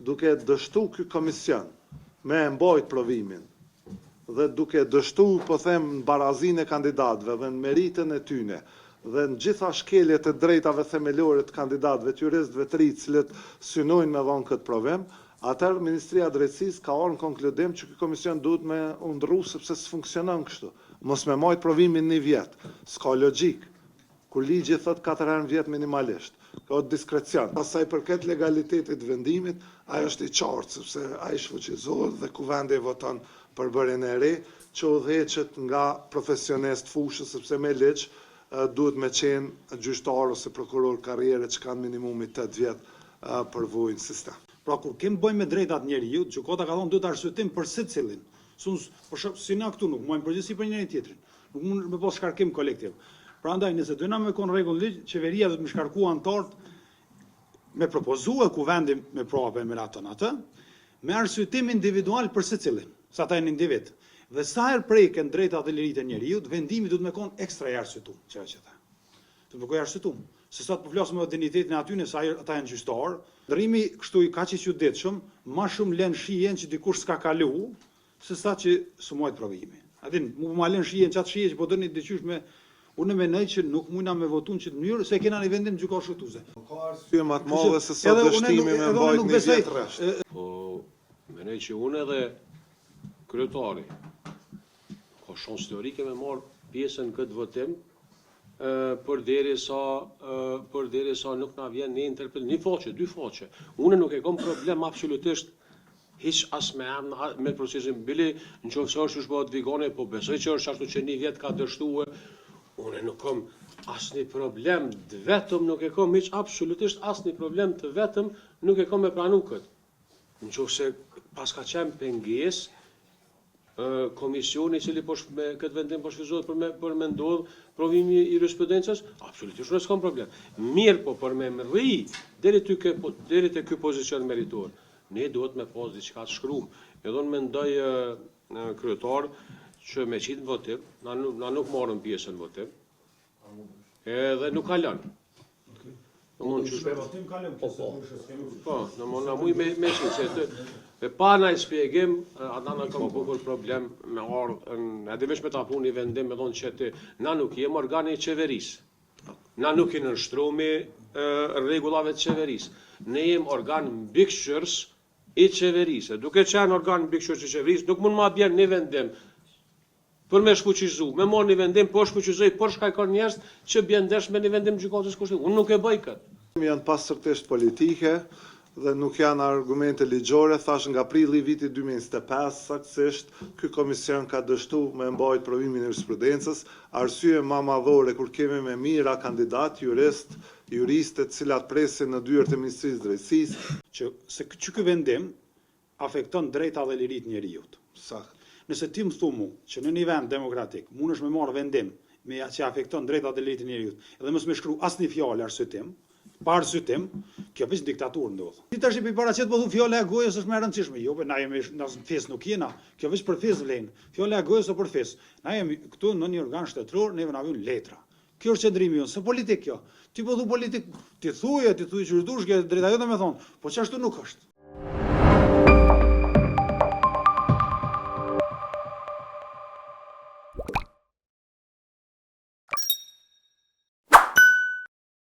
duke dështu ky komision me mbajt provimin dhe duke dështu, po them, barazin e kandidatëve dhe në meritën e tyne dhe në gjitha shkeljet e drejtave themelore të kandidatëve të juristëve të ri, cilët synojnë me dhonë këtë provim, atëherë Ministria e Drejtësisë ka orë në konkludim që ky komision duhet me undrru sepse s'funksionon kështu. Mos me majt provimin 1 vjet. S'ka logjik. Kur ligji thot 4 herë në vjet minimalisht. Ka diskrecion. Pastaj përket legalitetit vendimit, ai është i qartë sepse ai shfuqizohet dhe kuvendi voton për bërjen e re, që udhëheqet nga profesionist fushës sepse me ligj duhet me qenë gjyqtar ose prokuror karriere që kanë minimumi 8 vjet përvojë në sistem. Pra kur kemi bëjmë me drejtat njeriut, gjykata ka thonë duhet arsyetim për secilin. Si na këtu nuk mojmë përgjithësi për njërin tjetrin. Nuk mund me pas shkarkim kolektiv. Prandaj nëse do na me kon rregull ligj, qeveria do të më shkarkua anëtarët me propozue kuvendi me prapë me ratën atë, me arsyetim individual për secilin, sa ata janë individ. Dhe sa herë preken drejtat dhe liritë e njeriut, vendimi duhet me kon ekstra i arsyetuar, çfarë që tha. Të më koj arsyetuar. Se sa të përflasim me dignitetin e atyre, sa ata janë gjyqtar, ndrimi kështu i kaq i çuditshëm, më shumë lën shihen që dikush s'ka kalu, se sa që sumojt provimi. Atin, mu ma lën shihen çat shije që po dëni diçysh me unë mendoj që nuk mundna me votun që të mënyrë se kena në vendim gjykatë shtuese. Ka arsye më të madhe se sa dështimi me mbajt 1 vjet rresht. Po mendoj që unë edhe kryetari ka shans teorike me marr pjesën në këtë votim, përderisa nuk na vjen një interpretim, 1 faqe, 2 faqe. Unë nuk e kam problem absolutisht hiç as me procesin bili, nëse është shkohat vigone, po besoj që është ashtu që 1 vjet ka dështuar. Unë nuk kam asnjë problem, vetëm nuk e kam hiç absolutisht asnjë problem të vetëm nuk e kam me pranu këtë. Nëse pas ka qenë pengesë komisioni i cili me këtë vendim po shfryzohet për me ndodh provimi i jurisprudencës, absolutisht nuk kam problem. Mirë po për me rri deri te ky pozicion meritor, ne duhet me pas diçka të shkruar. Edhe unë mendoj kryetar që me qitë në votim, na nuk marrën pjesën në votim, edhe nuk kalon. Po, në mona muj me qitë, me pa na i spjegim, ata na kam bukur problem me ardhë, edhe veç me ta pun një vendim me thonë që na nuk jem organi i qeverisë, na nuk i nënshtrumi rregullave të qeverisë, ne jem organ mbikëqyrës i qeverisë, duke qenë organ mbikëqyrës i qeverisë, nuk mund ma bjerë një vendim për me shfuqizu, me marrë një vendim, po shfuqizoj, por shka i ka njerëz që bjen ndesh me një vendim gjykatës kushtetuese. Unë nuk e bëj këtë. Janë pastërtisht politike dhe nuk janë argumente ligjore, thash nga prilli i vitit 2025, saktësisht, ky komision ka dështu me mbajt provimin e jurisprudencës, arsye më madhore kur kemi me mira kandidat, juriste, të cilat presin në dyert e Ministrisë së Drejtësisë. Që ky vendim afekton drejta dhe liritë njeriut. Sakt. Nëse ti më thumu që në një vend demokratik mundesh me marrë vendim me që afekton drejtat dhe liritë e njeriut, edhe mos më shkruaj asnjë fjalë arsyetim, pa arsyetim, kjo veç diktaturë ndodh. Ti tash i paraqet po thu fjala e gojës është më e rëndësishme. Jo, na jemi në fesë nuk jena. Kjo veç për fesë vlen. Fjala e gojës o për fesë. Na jemi këtu në një organ shtetëror, neve na vjen letra. Kjo është qëndrimi jonë, se politik kjo. Ti po thu politik, ti thuje që dush, drejta jote me thonë, po çashtu nuk është.